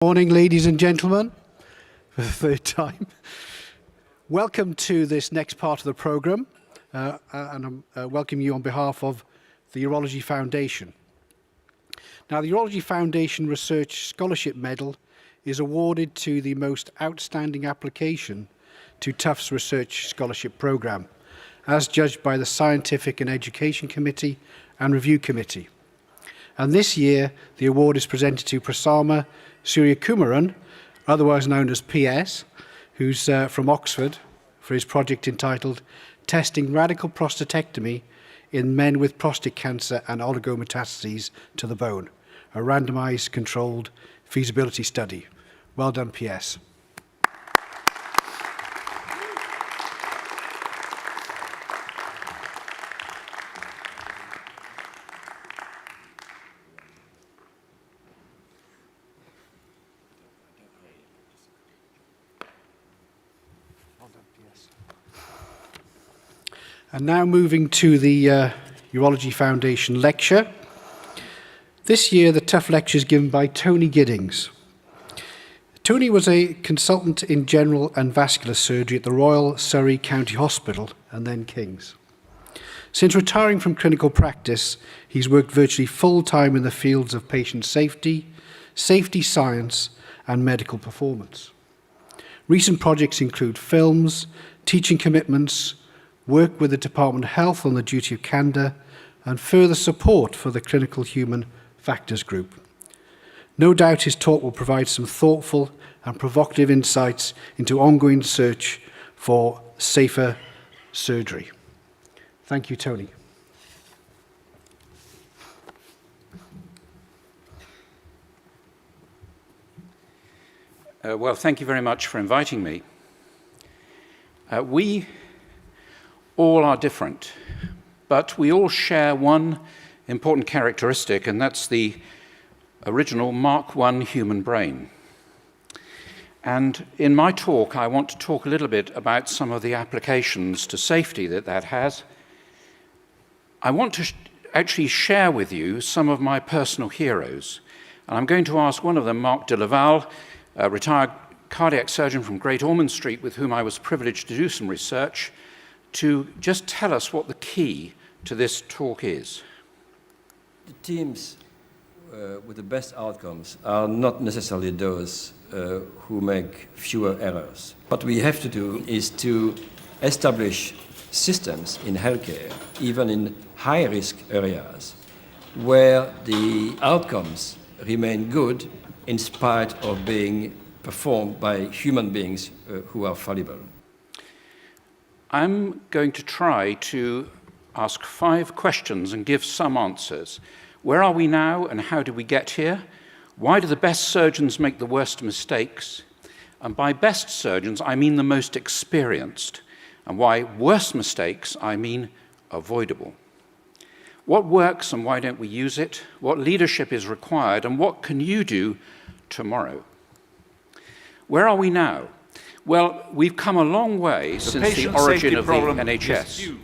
Morning, ladies and gentlemen, for the third time. Welcome to this next part of the programme, and I'm welcoming you on behalf of the Urology Foundation. Now, the Urology Foundation Research Scholarship Medal is awarded to the most outstanding application to TUF's Research Scholarship Programme, as judged by the Scientific and Education Committee and Review Committee. And this year, the award is presented to Prasama Suryakumaran, otherwise known as PS, who's from Oxford, for his project entitled Testing Radical Prostatectomy in Men with Prostate Cancer and Oligometastases to the Bone, a randomized controlled feasibility study. Well done, PS. And now moving to the Urology Foundation lecture. This year, the TUF lecture is given by Tony Giddings. Tony was a consultant in general and vascular surgery at the Royal Surrey County Hospital and then King's. Since retiring from clinical practice, he's worked virtually full-time in the fields of patient safety, safety science, and medical performance. Recent projects include films, teaching commitments, work with the Department of Health on the duty of candour, and further support for the Clinical Human Factors Group. No doubt his talk will provide some thoughtful and provocative insights into ongoing search for safer surgery. Thank you, Tony. Well, thank you very much for inviting me. We all are different, but we all share one important characteristic, and that's the original Mark I human brain. And in my talk, I want to talk a little bit about some of the applications to safety that has. I want to actually share with you some of my personal heroes. And I'm going to ask one of them, Mark de Laval, a retired cardiac surgeon from Great Ormond Street, with whom I was privileged to do some research, to just tell us what the key to this talk is. The teams with the best outcomes are not necessarily those who make fewer errors. What we have to do is to establish systems in healthcare, even in high-risk areas, where the outcomes remain good in spite of being performed by human beings who are fallible. I'm going to try to ask 5 questions and give some answers. Where are we now and how did we get here? Why do the best surgeons make the worst mistakes? And by best surgeons, I mean the most experienced. And by worst mistakes, I mean avoidable. What works and why don't we use it? What leadership is required and what can you do tomorrow? Where are we now? Well, we've come a long way since the origin of the NHS.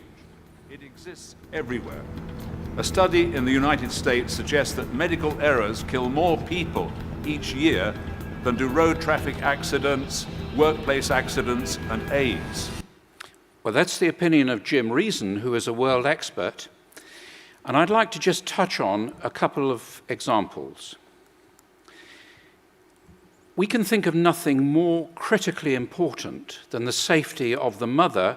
It exists everywhere. A study in the United States suggests that medical errors kill more people each year than do road traffic accidents, workplace accidents, and AIDS. Well, that's the opinion of Jim Reason, who is a world expert. And I'd like to just touch on a couple of examples. We can think of nothing more critically important than the safety of the mother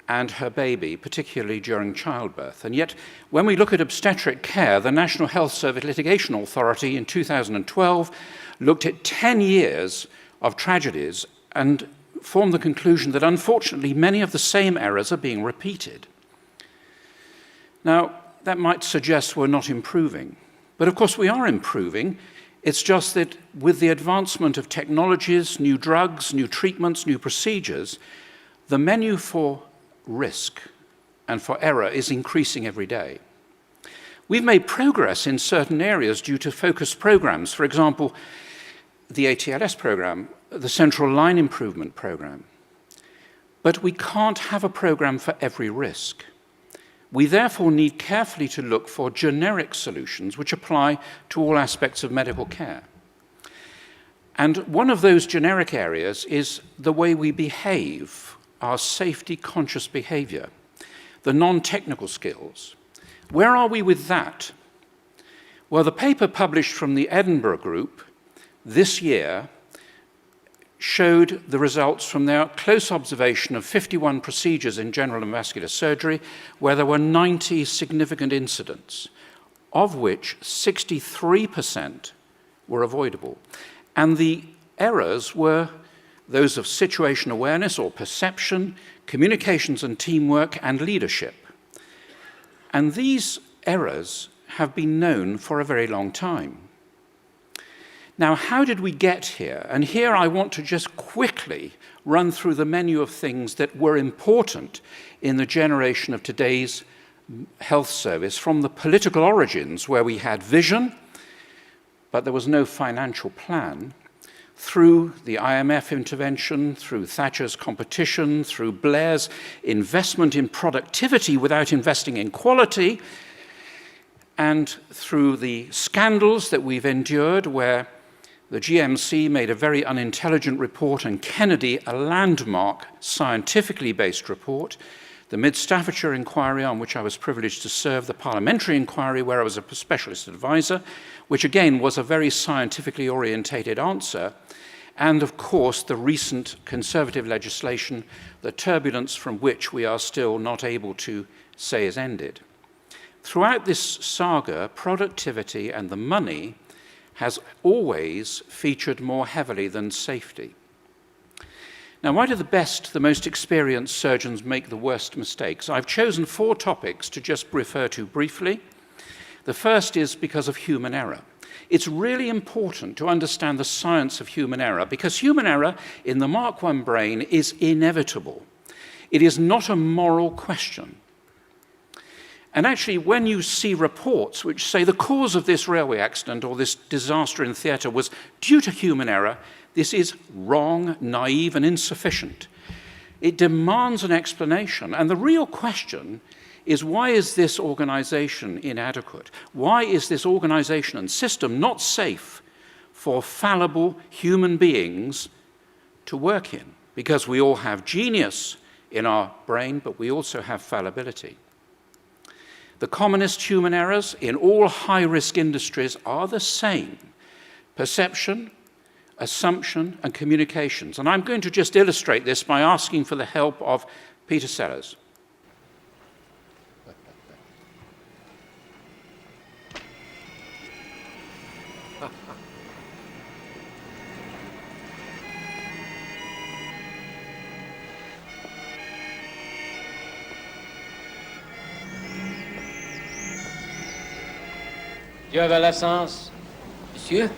and her baby, particularly during childbirth. And yet, when we look at obstetric care, the National Health Service Litigation Authority in 2012 looked at 10 years of tragedies and formed the conclusion that, unfortunately, many of the same errors are being repeated. Now, that might suggest we're not improving. But of course, we are improving. It's just that with the advancement of technologies, new drugs, new treatments, new procedures, the menu for risk and for error is increasing every day. We've made progress in certain areas due to focused programs. For example, the ATLS program, the Central Line Improvement program. But we can't have a program for every risk. We therefore need carefully to look for generic solutions which apply to all aspects of medical care. And one of those generic areas is the way we behave, our safety-conscious behavior, the non-technical skills. Where are we with that? Well, the paper published from the Edinburgh group this year showed the results from their close observation of 51 procedures in general and vascular surgery, where there were 90 significant incidents, of which 63% were avoidable. And the errors were those of situation awareness or perception, communications and teamwork, and leadership. And these errors have been known for a very long time. Now, how did we get here? And here I want to just quickly run through the menu of things that were important in the generation of today's health service, from the political origins, where we had vision, but there was no financial plan, through the IMF intervention, through Thatcher's competition, through Blair's investment in productivity without investing in quality, and through the scandals that we've endured, where the GMC made a very unintelligent report and Kennedy a landmark scientifically based report, the Mid-Staffordshire inquiry, on which I was privileged to serve, the parliamentary inquiry, where I was a specialist advisor, which again was a very scientifically orientated answer, and of course the recent conservative legislation, the turbulence from which we are still not able to say is ended. Throughout this saga, productivity and the money has always featured more heavily than safety. Now, why do the best, the most experienced surgeons make the worst mistakes? I've chosen 4 topics to just refer to briefly. The first is because of human error. It's really important to understand the science of human error, because human error in the Mark I brain is inevitable. It is not a moral question. And actually, when you see reports which say the cause of this railway accident or this disaster in theatre was due to human error, this is wrong, naive, and insufficient. It demands an explanation. And the real question is, why is this organization inadequate? Why is this organization and system not safe for fallible human beings to work in? Because we all have genius in our brain, but we also have fallibility. The commonest human errors in all high-risk industries are the same: perception, assumption, and communications. And I'm going to just illustrate this by asking for the help of Peter Sellers. You have a license? Monsieur?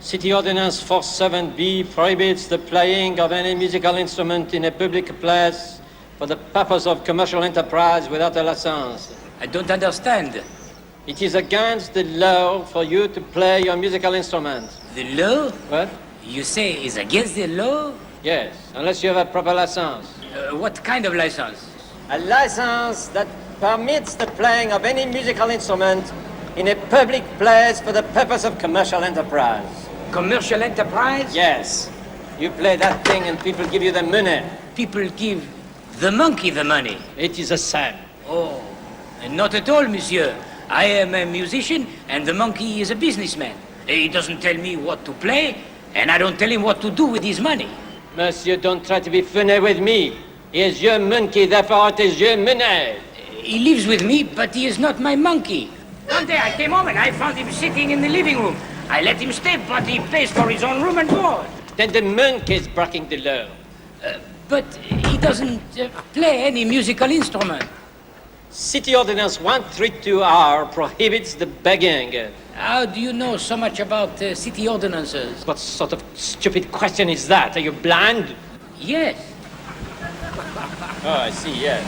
City Ordinance 47B prohibits the playing of any musical instrument in a public place for the purpose of commercial enterprise without a license. I don't understand. It is against the law for you to play your musical instrument. The law? What? You say is against the law? Yes, unless you have a proper license. What kind of license? A license that permits the playing of any musical instrument in a public place for the purpose of commercial enterprise. Commercial enterprise? Yes. You play that thing and people give you the money. People give the monkey the money. It is the same. Oh, not at all, monsieur. I am a musician and the monkey is a businessman. He doesn't tell me what to play and I don't tell him what to do with his money. Monsieur, don't try to be funny with me. He is your monkey, therefore it is your money. He lives with me, but he is not my monkey. One day I came home and I found him sitting in the living room. I let him stay, but he pays for his own room and board. Then the monkey is breaking the law. But he doesn't play any musical instrument. City Ordinance 132R prohibits the begging. How do you know so much about city ordinances? What sort of stupid question is that? Are you blind? Yes. Oh, I see, yes.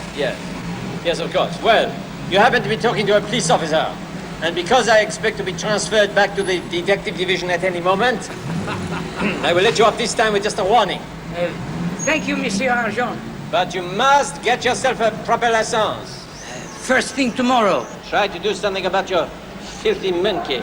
Yes, of course. Well, you happen to be talking to a police officer. And because I expect to be transferred back to the detective division at any moment, I will let you off this time with just a warning. Thank you, Monsieur Argent. But you must get yourself a proper license. First thing tomorrow. Try to do something about your filthy monkey.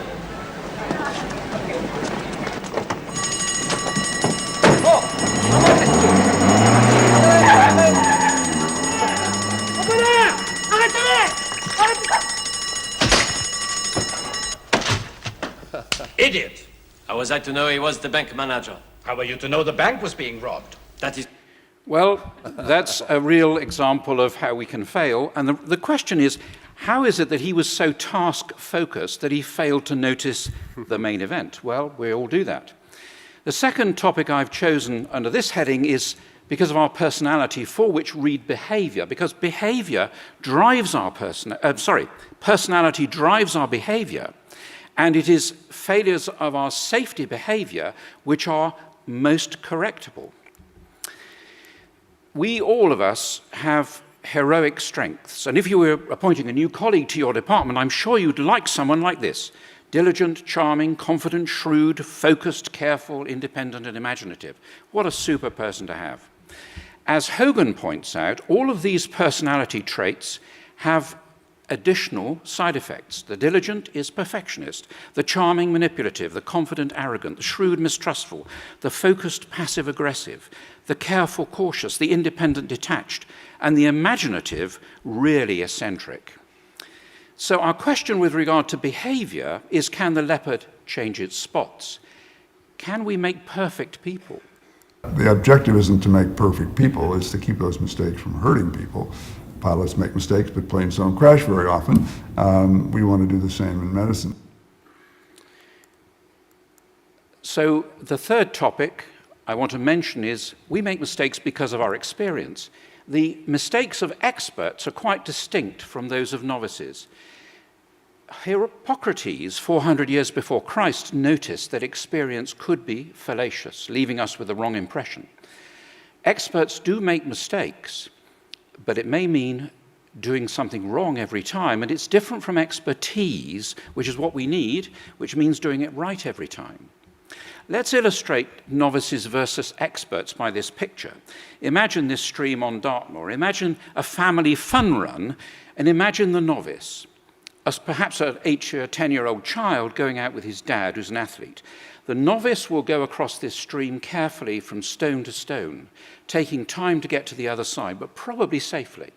was I to know he was the bank manager? How were you to know the bank was being robbed? That is... Well, that's a real example of how we can fail. And the question is, how is it that he was so task-focused that he failed to notice the main event? Well, we all do that. The second topic I've chosen under this heading is because of our personality, for which read behavior, because behavior drives our personality drives our behavior, and it is failures of our safety behavior which are most correctable. We, all of us, have heroic strengths, and if you were appointing a new colleague to your department, I'm sure you'd like someone like this: diligent, charming, confident, shrewd, focused, careful, independent, and imaginative. What a super person to have. As Hogan points out, all of these personality traits have additional side effects. The diligent is perfectionist, the charming manipulative, the confident arrogant, the shrewd mistrustful, the focused passive-aggressive, the careful cautious, the independent detached, and the imaginative really eccentric. So our question with regard to behavior is, can the leopard change its spots? Can we make perfect people? The objective isn't to make perfect people, it's to keep those mistakes from hurting people. Pilots make mistakes, but planes don't crash very often. We want to do the same in medicine. So the third topic I want to mention is, we make mistakes because of our experience. The mistakes of experts are quite distinct from those of novices. Hippocrates, 400 years before Christ, noticed that experience could be fallacious, leaving us with the wrong impression. Experts do make mistakes, but it may mean doing something wrong every time, and it's different from expertise, which is what we need, which means doing it right every time. Let's illustrate novices versus experts by this picture. Imagine this stream on Dartmoor. Imagine a family fun run, and imagine the novice, as perhaps an 8-year, 10-year-old child going out with his dad, who's an athlete. The novice will go across this stream carefully from stone to stone, taking time to get to the other side, but probably safely.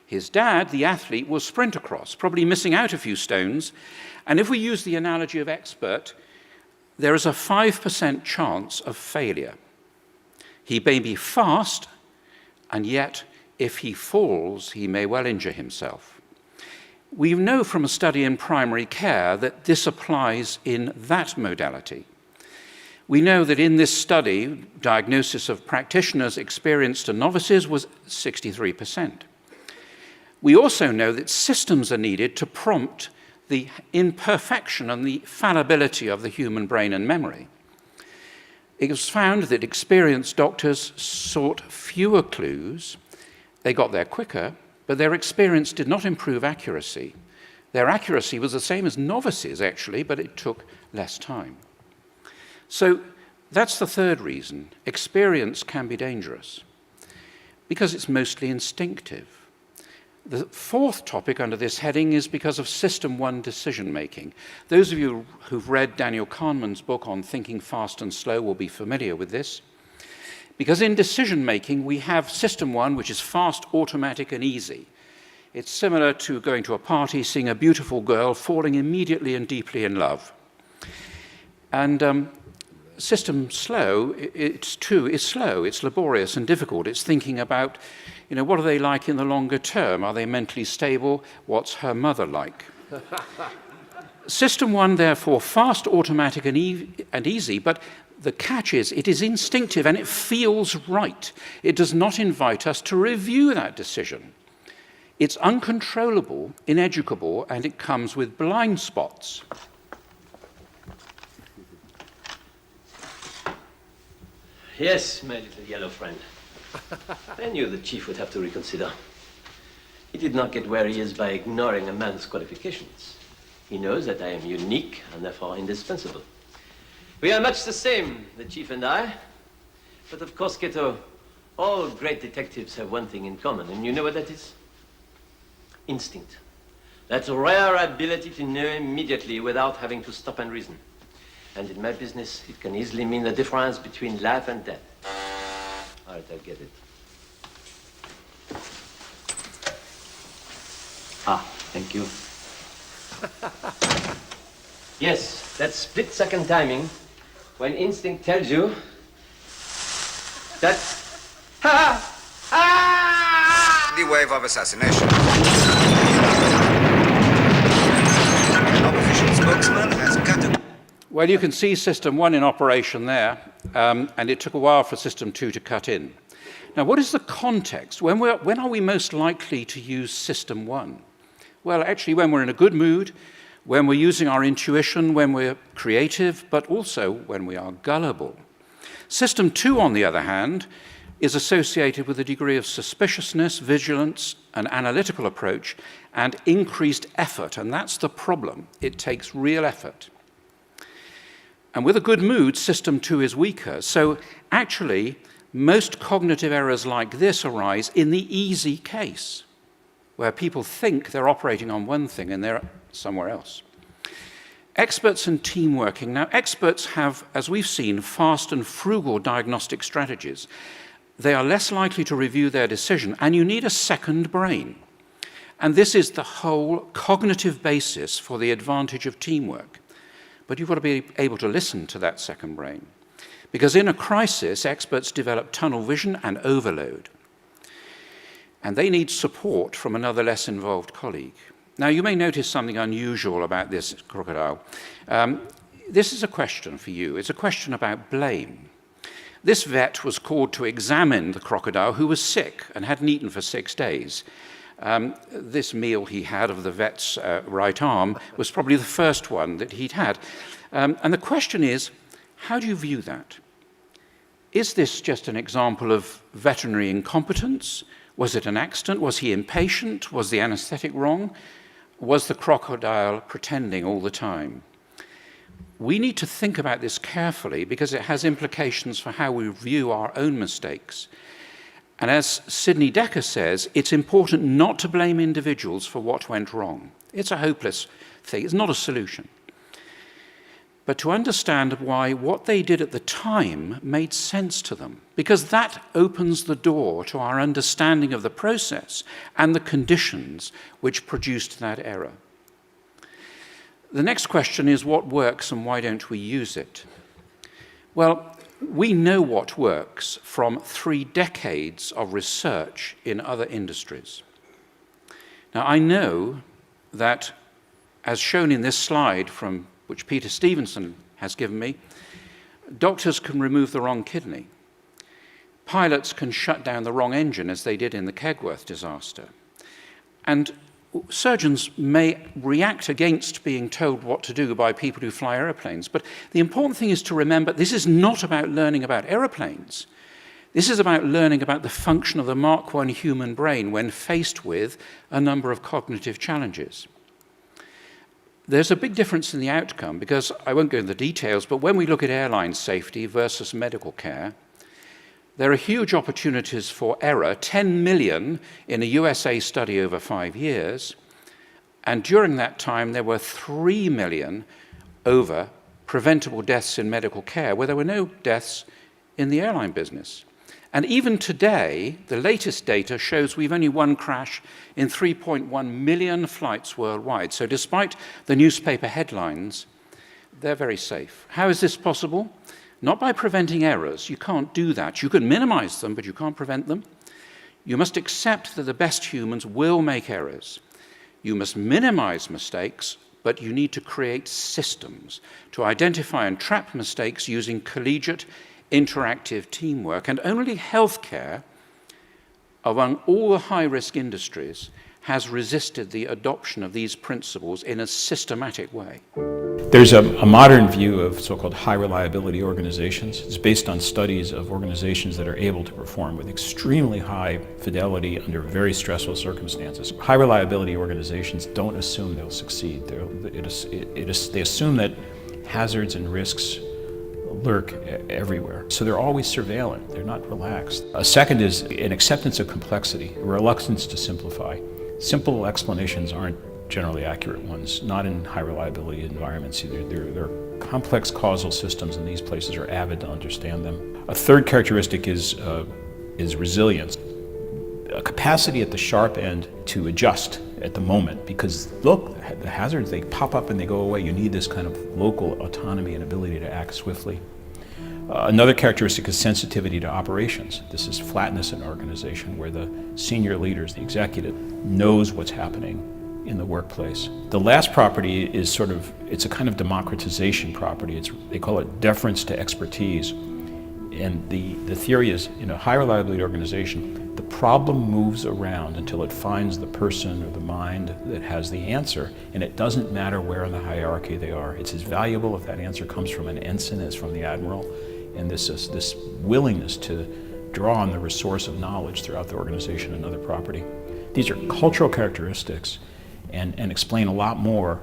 His dad, the athlete, will sprint across, probably missing out a few stones. And if we use the analogy of expert, there is a 5% chance of failure. He may be fast, and yet if he falls, he may well injure himself. We know from a study in primary care that this applies in that modality. We know that in this study, diagnosis of practitioners experienced to novices was 63%. We also know that systems are needed to prompt the imperfection and the fallibility of the human brain and memory. It was found that experienced doctors sought fewer clues, they got there quicker, but their experience did not improve accuracy. Their accuracy was the same as novices, actually, but it took less time. So that's the third reason. Experience can be dangerous, because it's mostly instinctive. The fourth topic under this heading is because of System 1 decision-making. Those of you who've read Daniel Kahneman's book on thinking fast and slow will be familiar with this. Because in decision-making, we have System 1, which is fast, automatic, and easy. It's similar to going to a party, seeing a beautiful girl, falling immediately and deeply in love. And System slow, it's slow, it's laborious and difficult. It's thinking about, what are they like in the longer term? Are they mentally stable? What's her mother like? System 1, therefore, fast, automatic, and easy, but the catch is it is instinctive and it feels right. It does not invite us to review that decision. It's uncontrollable, ineducable, and it comes with blind spots. Yes, my little yellow friend. I knew the chief would have to reconsider. He did not get where he is by ignoring a man's qualifications. He knows that I am unique and therefore indispensable. We are much the same, the chief and I. But of course, Cato, all great detectives have one thing in common, and you know what that is? Instinct. That rare ability to know immediately without having to stop and reason. And in my business, it can easily mean the difference between life and death. All right, I get it. Thank you. Yes, that split-second timing when instinct tells you that... The wave of assassination. Opposition spokesman has cut a... Well, you can see System 1 in operation there, and it took a while for System 2 to cut in. Now, what is the context? When are we most likely to use System 1? Well, actually, when we're in a good mood, when we're using our intuition, when we're creative, but also when we are gullible. System 2, on the other hand, is associated with a degree of suspiciousness, vigilance, an analytical approach, and increased effort, and that's the problem. It takes real effort. And with a good mood, System 2 is weaker. So actually, most cognitive errors like this arise in the easy case, where people think they're operating on one thing and they're somewhere else. Experts and team working. Now, experts have, as we've seen, fast and frugal diagnostic strategies. They are less likely to review their decision, and you need a second brain. And this is the whole cognitive basis for the advantage of teamwork. But you've got to be able to listen to that second brain. Because in a crisis, experts develop tunnel vision and overload. And they need support from another less involved colleague. Now, you may notice something unusual about this crocodile. This is a question for you. It's a question about blame. This vet was called to examine the crocodile who was sick and hadn't eaten for 6 days. This meal he had of the vet's right arm was probably the first one that he'd had. And the question is, how do you view that? Is this just an example of veterinary incompetence? Was it an accident? Was he impatient? Was the anesthetic wrong? Was the crocodile pretending all the time? We need to think about this carefully because it has implications for how we view our own mistakes. And as Sidney Dekker says, it's important not to blame individuals for what went wrong. It's a hopeless thing. It's not a solution. But to understand why what they did at the time made sense to them, because that opens the door to our understanding of the process and the conditions which produced that error. The next question is what works and why don't we use it? Well, we know what works from 3 decades of research in other industries. Now, I know that, as shown in this slide from which Peter Stevenson has given me, doctors can remove the wrong kidney. Pilots can shut down the wrong engine, as they did in the Kegworth disaster. And surgeons may react against being told what to do by people who fly airplanes. But the important thing is to remember this is not about learning about airplanes. This is about learning about the function of the Mark I human brain when faced with a number of cognitive challenges. There's a big difference in the outcome because I won't go into the details, but when we look at airline safety versus medical care, there are huge opportunities for error, 10 million in a USA study over 5 years, and during that time there were 3 million over preventable deaths in medical care, where there were no deaths in the airline business. And even today, the latest data shows we've only 1 crash in 3.1 million flights worldwide. So despite the newspaper headlines, they're very safe. How is this possible? Not by preventing errors. You can't do that. You can minimize them, but you can't prevent them. You must accept that the best humans will make errors. You must minimize mistakes, but you need to create systems to identify and trap mistakes using collegiate, interactive teamwork. And only healthcare, among all the high-risk industries, has resisted the adoption of these principles in a systematic way. There's a modern view of so-called high-reliability organizations. It's based on studies of organizations that are able to perform with extremely high fidelity under very stressful circumstances. High-reliability organizations don't assume they'll succeed. They assume that hazards and risks lurk everywhere. So they're always surveillant. They're not relaxed. A second is an acceptance of complexity, a reluctance to simplify. Simple explanations aren't generally accurate ones, not in high reliability environments either. They're complex causal systems, and these places are avid to understand them. A third characteristic is resilience. capacity at the sharp end to adjust at the moment, because look, the hazards, they pop up and they go away. You need this kind of local autonomy and ability to act swiftly. Another characteristic is sensitivity to operations. This is flatness in organization, where the senior leaders, the executive, knows what's happening in the workplace. The last property is sort of, it's a kind of democratization property. They call it deference to expertise. And the theory is, in a high reliability organization, the problem moves around until it finds the person or the mind that has the answer, and it doesn't matter where in the hierarchy they are. It's as valuable if that answer comes from an ensign as from the admiral, and this willingness to draw on the resource of knowledge throughout the organization, another property. These are cultural characteristics and explain a lot more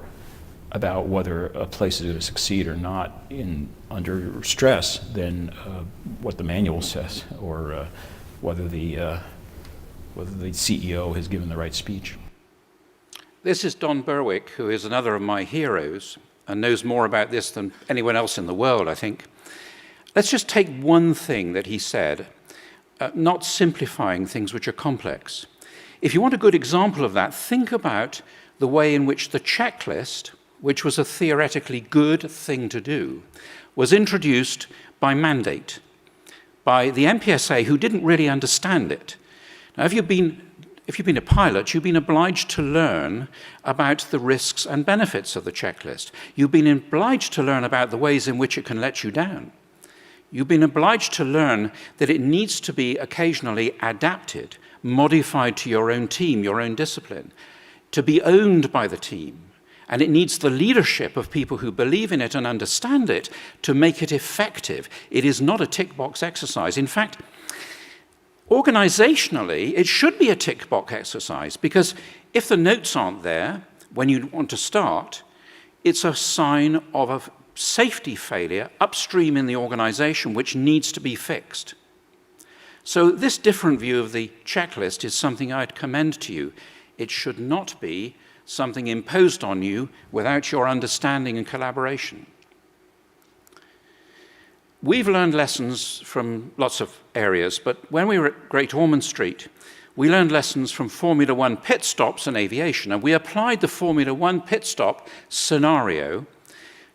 about whether a place is going to succeed or not under stress than what the manual says, or whether the CEO has given the right speech. This is Don Berwick, who is another of my heroes and knows more about this than anyone else in the world, I think. Let's just take one thing that he said, not simplifying things which are complex. If you want a good example of that, think about the way in which the checklist, which was a theoretically good thing to do, was introduced by mandate, by the MPSA, who didn't really understand it. Now, if you've been a pilot, you've been obliged to learn about the risks and benefits of the checklist. You've been obliged to learn about the ways in which it can let you down. You've been obliged to learn that it needs to be occasionally adapted, modified to your own team, your own discipline, to be owned by the team. And it needs the leadership of people who believe in it and understand it to make it effective. It is not a tick box exercise. In fact, organizationally, it should be a tick box exercise, because if the notes aren't there when you want to start, it's a sign of a safety failure upstream in the organization which needs to be fixed. So this different view of the checklist is something I'd commend to you. It should not be something imposed on you without your understanding and collaboration. We've learned lessons from lots of areas, but when we were at Great Ormond Street, we learned lessons from Formula One pit stops and aviation, and we applied the Formula One pit stop scenario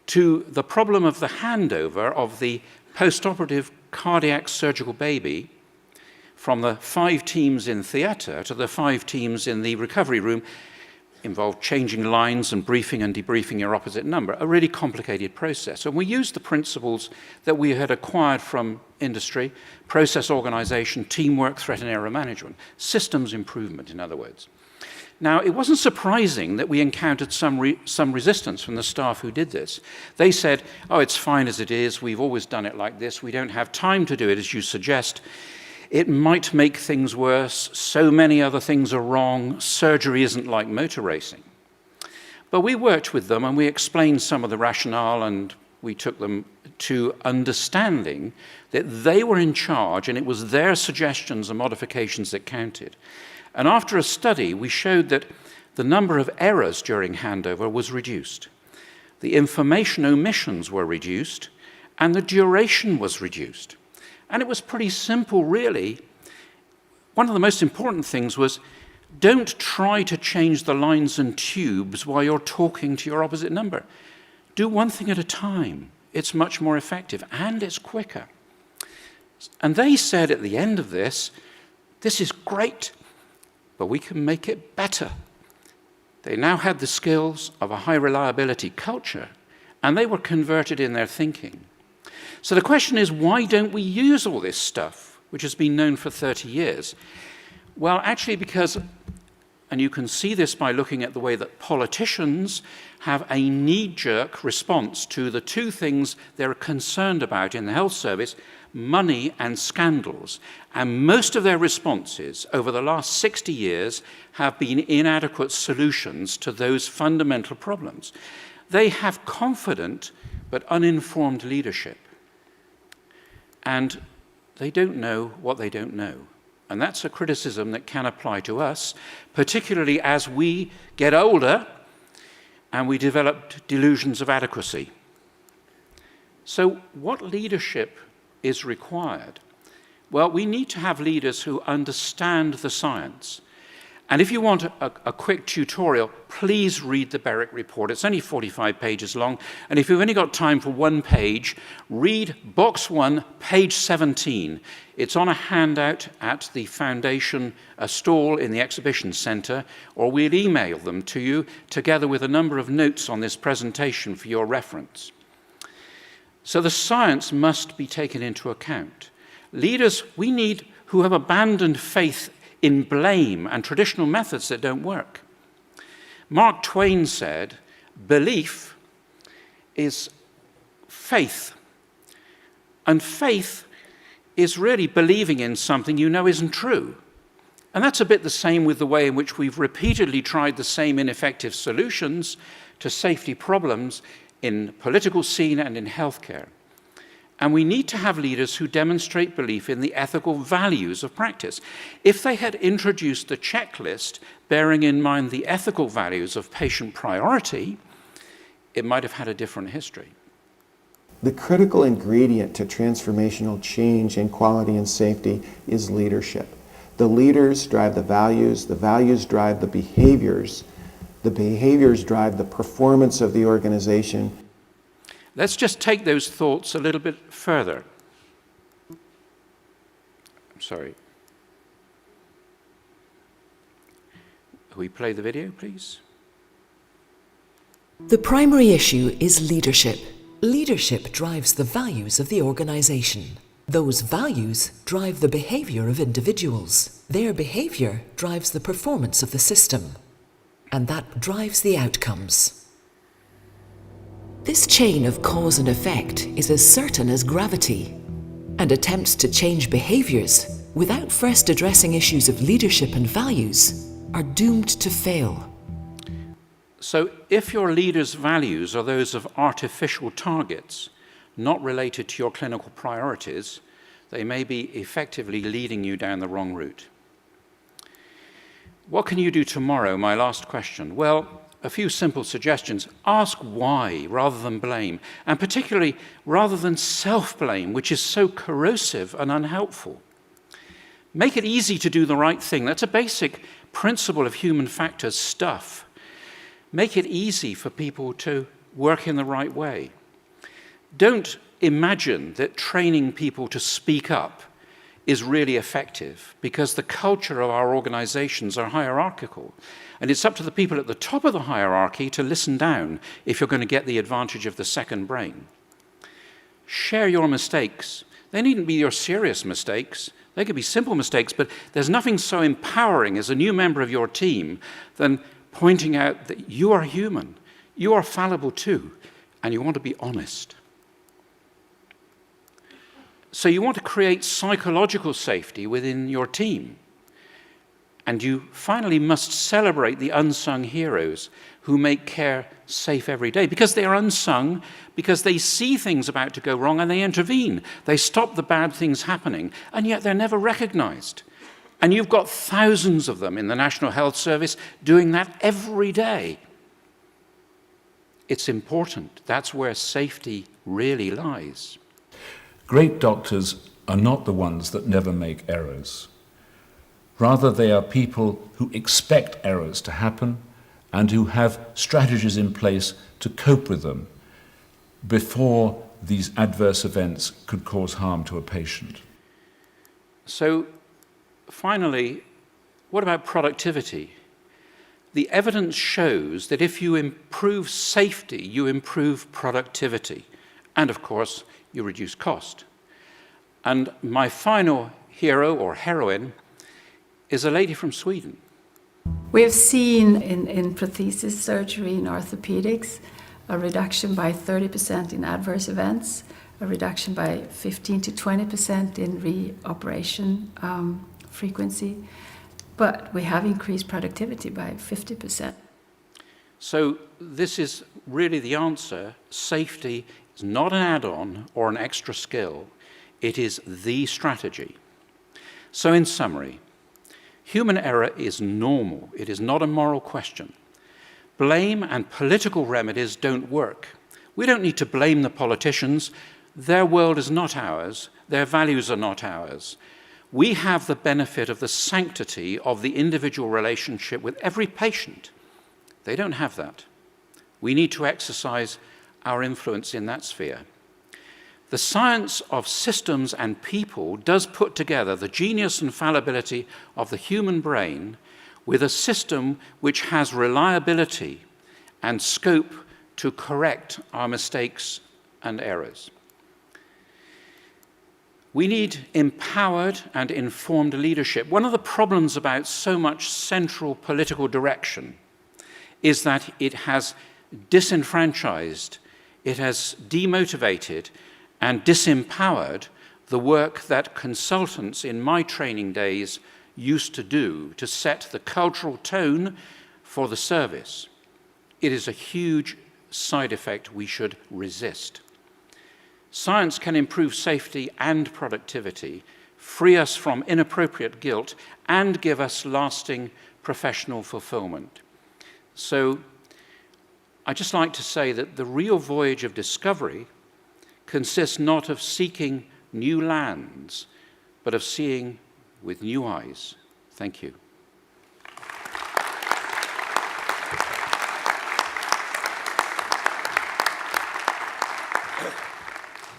to the problem of the handover of the post-operative cardiac surgical baby from the 5 teams in theatre to the 5 teams in the recovery room. Involved changing lines and briefing and debriefing your opposite number, a really complicated process. And we used the principles that we had acquired from industry, process organization, teamwork, threat and error management, systems improvement, in other words. Now, it wasn't surprising that we encountered some resistance from the staff who did this. They said, oh, it's fine as it is, we've always done it like this, we don't have time to do it as you suggest. It might make things worse, so many other things are wrong, surgery isn't like motor racing. But we worked with them and we explained some of the rationale, and we took them to understanding that they were in charge and it was their suggestions and modifications that counted. And after a study, we showed that the number of errors during handover was reduced, the information omissions were reduced, and the duration was reduced. And it was pretty simple, really. One of the most important things was, don't try to change the lines and tubes while you're talking to your opposite number. Do one thing at a time. It's much more effective, and it's quicker. And they said at the end of this is great, but we can make it better. They now had the skills of a high reliability culture, and they were converted in their thinking. So the question is, why don't we use all this stuff, which has been known for 30 years? Well, actually because, and you can see this by looking at the way that politicians have a knee-jerk response to the 2 things they're concerned about in the health service, money and scandals. And most of their responses over the last 60 years have been inadequate solutions to those fundamental problems. They have confident but uninformed leadership. And they don't know what they don't know. And that's a criticism that can apply to us, particularly as we get older and we develop delusions of adequacy. So what leadership is required? Well, we need to have leaders who understand the science. And if you want a quick tutorial, please read the Berwick report. It's only 45 pages long. And if you've only got time for one page, read box 1, page 17. It's on a handout at the Foundation stall in the Exhibition Centre, or we'll email them to you together with a number of notes on this presentation for your reference. So the science must be taken into account. Leaders we need who have abandoned faith in blame and traditional methods that don't work. Mark Twain said, belief is faith. And faith is really believing in something you know isn't true. And that's a bit the same with the way in which we've repeatedly tried the same ineffective solutions to safety problems in political scene and in healthcare. And we need to have leaders who demonstrate belief in the ethical values of practice. If they had introduced the checklist bearing in mind the ethical values of patient priority, it might have had a different history. The critical ingredient to transformational change in quality and safety is leadership. The leaders drive the values drive the behaviors drive the performance of the organization. Let's just take those thoughts a little bit further. I'm sorry. Will we play the video, please? The primary issue is leadership. Leadership drives the values of the organization. Those values drive the behavior of individuals. Their behavior drives the performance of the system. And that drives the outcomes. This chain of cause and effect is as certain as gravity, and attempts to change behaviors without first addressing issues of leadership and values are doomed to fail. So if your leaders' values are those of artificial targets, not related to your clinical priorities, they may be effectively leading you down the wrong route. What can you do tomorrow? My last question. Well, a few simple suggestions. Ask why rather than blame, and particularly rather than self-blame, which is so corrosive and unhelpful. Make it easy to do the right thing. That's a basic principle of human factors stuff. Make it easy for people to work in the right way. Don't imagine that training people to speak up is really effective, because the culture of our organizations are hierarchical. And it's up to the people at the top of the hierarchy to listen down if you're going to get the advantage of the second brain. Share your mistakes. They needn't be your serious mistakes. They could be simple mistakes, but there's nothing so empowering as a new member of your team than pointing out that you are human, you are fallible too, and you want to be honest. So you want to create psychological safety within your team. And you finally must celebrate the unsung heroes who make care safe every day, because they are unsung, because they see things about to go wrong and they intervene. They stop the bad things happening, and yet they're never recognized. And you've got thousands of them in the National Health Service doing that every day. It's important. That's where safety really lies. Great doctors are not the ones that never make errors. Rather, they are people who expect errors to happen and who have strategies in place to cope with them before these adverse events could cause harm to a patient. So, finally, what about productivity? The evidence shows that if you improve safety, you improve productivity. And, of course, you reduce cost. And my final hero or heroine is a lady from Sweden. We have seen in prosthesis surgery in orthopedics a reduction by 30% in adverse events, a reduction by 15 to 20% in re-operation frequency, but we have increased productivity by 50%. So this is really the answer. Safety is not an add-on or an extra skill. It is the strategy. So in summary, human error is normal. It is not a moral question. Blame and political remedies don't work. We don't need to blame the politicians. Their world is not ours. Their values are not ours. we have the benefit of the sanctity of the individual relationship with every patient. They don't have that. We need to exercise our influence in that sphere. The science of systems and people does put together the genius and fallibility of the human brain with a system which has reliability and scope to correct our mistakes and errors. We need empowered and informed leadership. One of the problems about so much central political direction is that it has disenfranchised, it has demotivated and disempowered the work that consultants in my training days used to do to set the cultural tone for the service. It is a huge side effect we should resist. Science can improve safety and productivity, free us from inappropriate guilt, and give us lasting professional fulfillment. So I'd just like to say that the real voyage of discovery consists not of seeking new lands, but of seeing with new eyes. Thank you.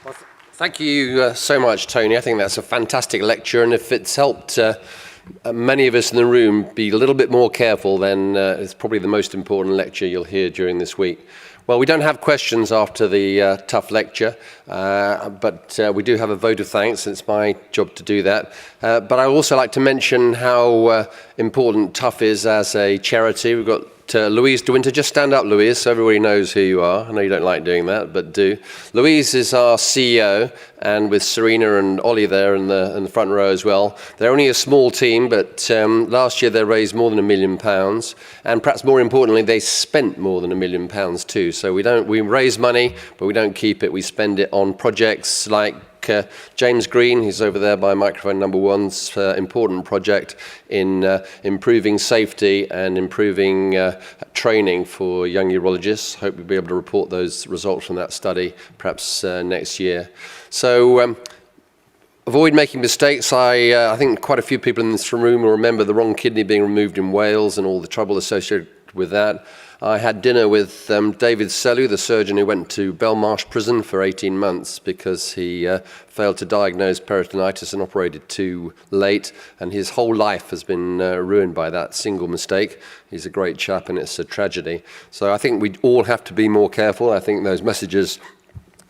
Well, thank you so much, Tony. I think that's a fantastic lecture, and if it's helped many of us in the room be a little bit more careful, then it's probably the most important lecture you'll hear during this week. Well, we don't have questions after the TUF lecture, but we do have a vote of thanks, and it's my job to do that. But I also like to mention how important TUF is as a charity. We've got Louise De Winter. Just stand up, Louise, so everybody knows who you are. I know you don't like doing that, but do. Louise is our CEO, and with Serena and Ollie there in the front row as well. They're only a small team, but last year they raised more than £1 million, and perhaps more importantly, they spent more than £1 million too. So we raise money, but we don't keep it. We spend it on projects like James Green, who's over there by microphone number 1's important project in improving safety and improving training for young urologists. Hope we'll be able to report those results from that study perhaps next year. So avoid making mistakes. I think quite a few people in this room will remember the wrong kidney being removed in Wales and all the trouble associated with that. I had dinner with David Sellu, the surgeon who went to Belmarsh prison for 18 months because he failed to diagnose peritonitis and operated too late, and his whole life has been ruined by that single mistake. He's a great chap, and it's a tragedy. So I think we all have to be more careful. I think those messages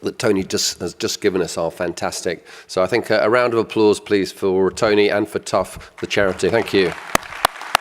that Tony has just given us are fantastic. So I think a round of applause, please, for Tony and for TUF, the charity. Thank you.